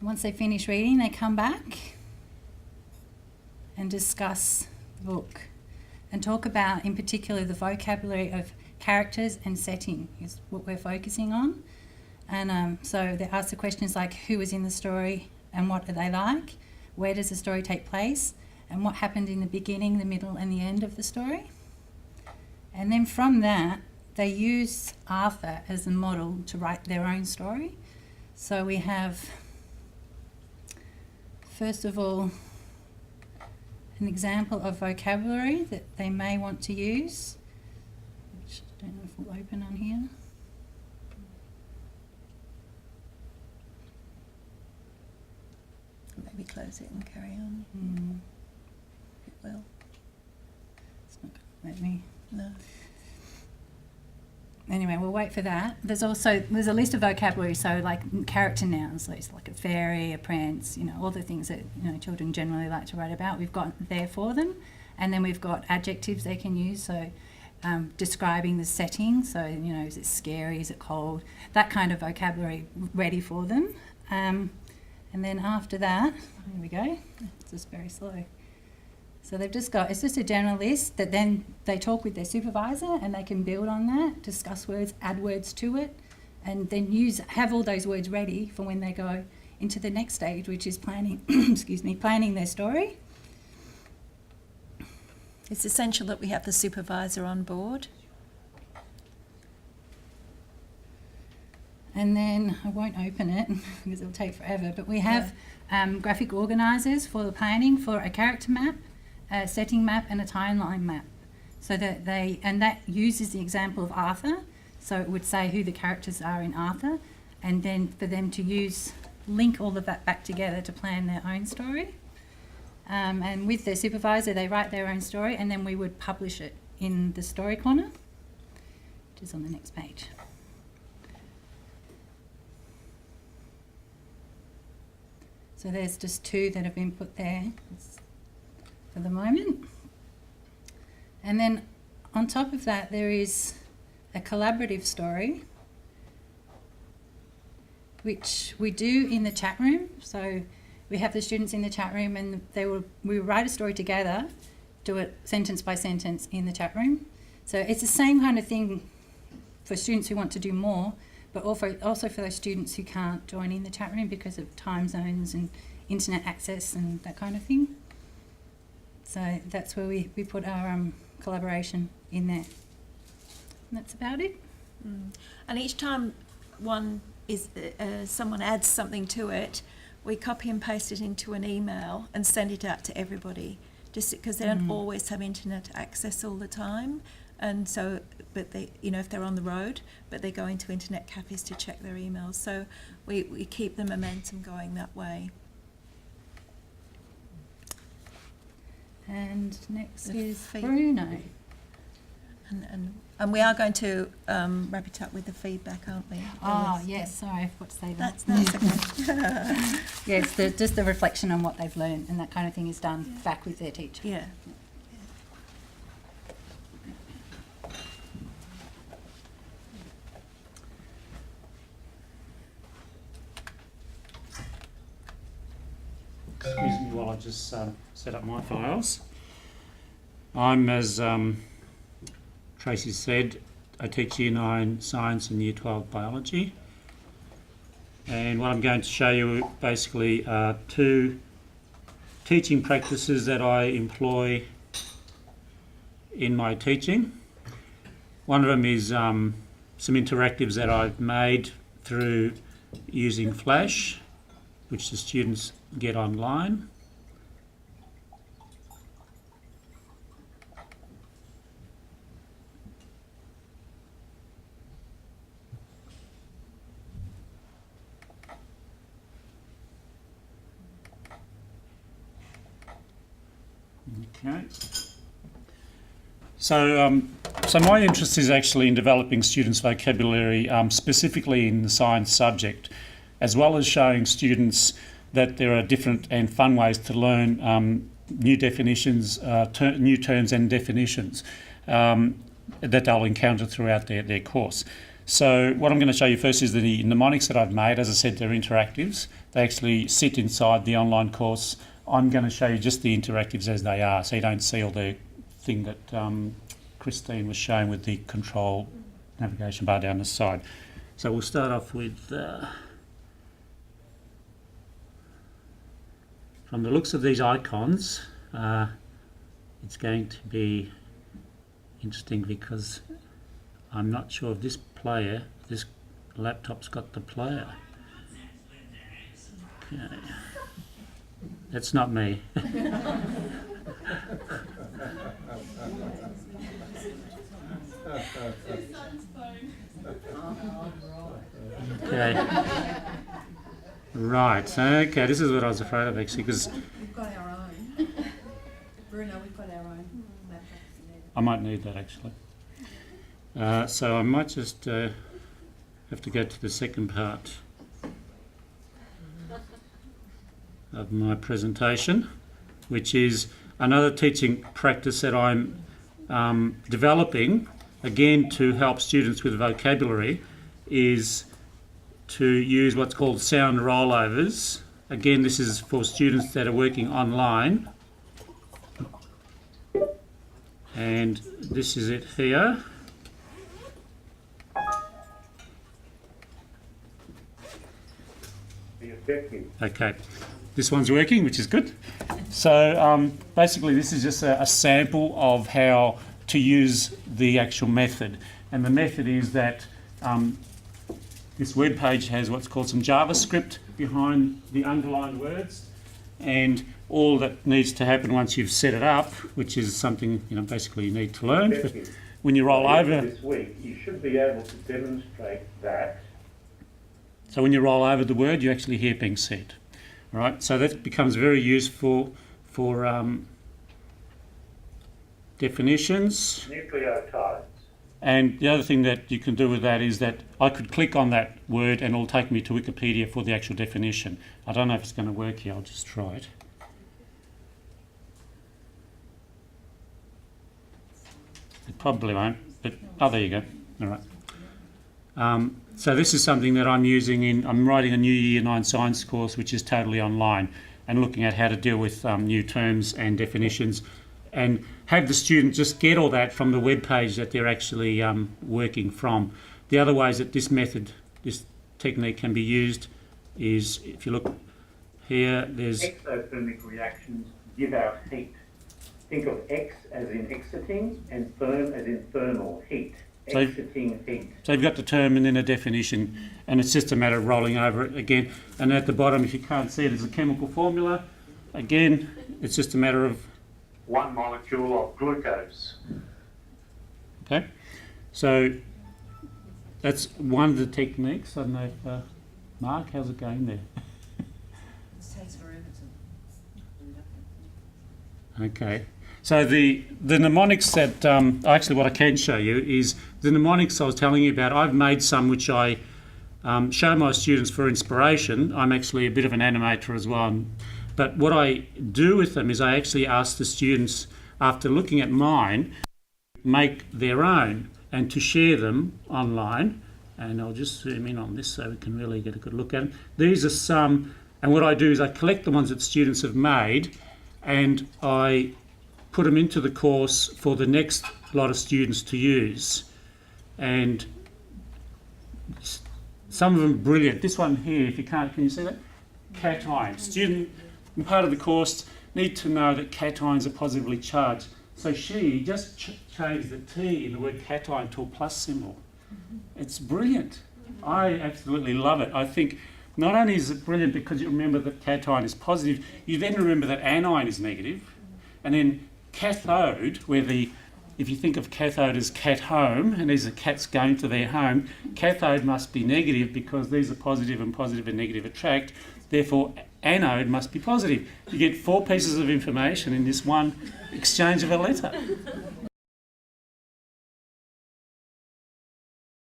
Once they finish reading, they come back and discuss the book and talk about, in particular, the vocabulary of characters and setting is what we're focusing on. And so they ask the questions like, who was in the story and what are they like? Where does the story take place? And what happened in the beginning, the middle and the end of the story? And then from that, they use Arthur as a model to write their own story. So we have, first of all, an example of vocabulary that they may want to use, which I don't know if will open on here. Maybe close it and carry on. It will. It's not going to let me. No. Anyway, we'll wait for that. There's a list of vocabulary, so like character nouns, so it's like a fairy, a prince, all the things that children generally like to write about. We've got there for them, and then we've got adjectives they can use. So describing the setting. So is it scary? Is it cold? That kind of vocabulary ready for them. And then after that, here we go. It's just very slow. So they've just got, it's just a general list that then they talk with their supervisor and they can build on that, discuss words, add words to it, and then have all those words ready for when they go into the next stage, which is planning, planning their story. It's essential that we have the supervisor on board. And then, I won't open it because it'll take forever, but we have graphic organisers for the planning for a character map, a setting map and a timeline map. So that that uses the example of Arthur. So it would say who the characters are in Arthur, and then for them to link all of that back together to plan their own story. And with their supervisor, they write their own story, and then we would publish it in the Story Corner, which is on the next page. So there's just two that have been put there for the moment. And then on top of that, there is a collaborative story, which we do in the chat room. So we have the students in the chat room and we write a story together, do it sentence by sentence in the chat room. So it's the same kind of thing for students who want to do more, but also for those students who can't join in the chat room because of time zones and internet access and that kind of thing. So that's where we put our collaboration in there. And that's about it. And each time someone adds something to it, we copy and paste it into an email and send it out to everybody, just because they don't always have internet access all the time. And so, but they, if they're on the road, but they go into internet cafes to check their emails. So we keep the momentum going that way. And next is Bruno. And we are going to wrap it up with the feedback, aren't we? Oh, yes, sorry, I forgot to say that. That's okay. Yes, just the reflection on what they've learned and that kind of thing is done back with their teacher. Yeah. Excuse me while I just set up my files. I'm, as Tracy said, I teach Year 9 Science and Year 12 Biology. And what I'm going to show you basically are two teaching practices that I employ in my teaching. One of them is some interactives that I've made through using Flash, which the students get online. Okay. So my interest is actually in developing students' vocabulary, specifically in the science subject, as well as showing students that there are different and fun ways to learn new definitions, new terms and definitions that they'll encounter throughout their course. So what I'm going to show you first is the mnemonics that I've made. As I said, they're interactives. They actually sit inside the online course. I'm going to show you just the interactives as they are, so you don't see all the thing that Christine was showing with the control navigation bar down the side. So we'll start off with, from the looks of these icons, it's going to be interesting because I'm not sure if this laptop's got the player. Okay. That's not me. Okay. Right. Okay. This is what I was afraid of actually, because We've got our own. Bruno, we've got our own laptops. I might need that actually. So I might just have to go to the second part of my presentation, which is another teaching practice that I'm developing, again to help students with vocabulary, is to use what's called sound rollovers. Again, this is for students that are working online. And this is it here. Okay, this one's working, which is good. So basically this is just a sample of how to use the actual method. And the method is that this web page has what's called some JavaScript behind the underlined words, and all that needs to happen once you've set it up, which is something basically you need to learn. But when you roll over this week, you should be able to demonstrate that. So when you roll over the word, you actually hear it being said. All right, so that becomes very useful for definitions. Nucleotides. And the other thing that you can do with that is that I could click on that word and it'll take me to Wikipedia for the actual definition. I don't know if it's going to work here, I'll just try it. It probably won't, but there you go. All right. So this is something that I'm using I'm writing a new Year 9 Science course, which is totally online, and looking at how to deal with new terms and definitions, and have the student just get all that from the web page that they're actually working from. The other ways that this technique can be used is, if you look here, there's... Exothermic reactions give out heat. Think of X as in exiting and therm as in thermal, heat. Exiting heat. So you've got the term and then a definition, and it's just a matter of rolling over it again. And at the bottom, if you can't see it, there's a chemical formula. Again, it's just a matter of... 1 molecule of glucose. Okay, so that's one of the techniques. I don't know if, Mark, how's it going there? It takes forever to. Okay, so the mnemonics that, actually what I can show you is the mnemonics I was telling you about. I've made some which I show my students for inspiration. I'm actually a bit of an animator as well. But what I do with them is I actually ask the students, after looking at mine, make their own and to share them online. And I'll just zoom in on this so we can really get a good look at them. These are some, and what I do is I collect the ones that students have made and I put them into the course for the next lot of students to use. And some of them brilliant. This one here, if you can't, can you see that? Cation. Student, in part of the course, need to know that cations are positively charged. So she just changed the T in the word cation to a plus symbol. It's brilliant. I absolutely love it. I think not only is it brilliant because you remember that cation is positive, you then remember that anion is negative, and then cathode, where if you think of cathode as cat home, and these are cats going to their home, cathode must be negative because these are positive and negative attract. Therefore, anode must be positive. You get 4 pieces of information in this one exchange of a letter.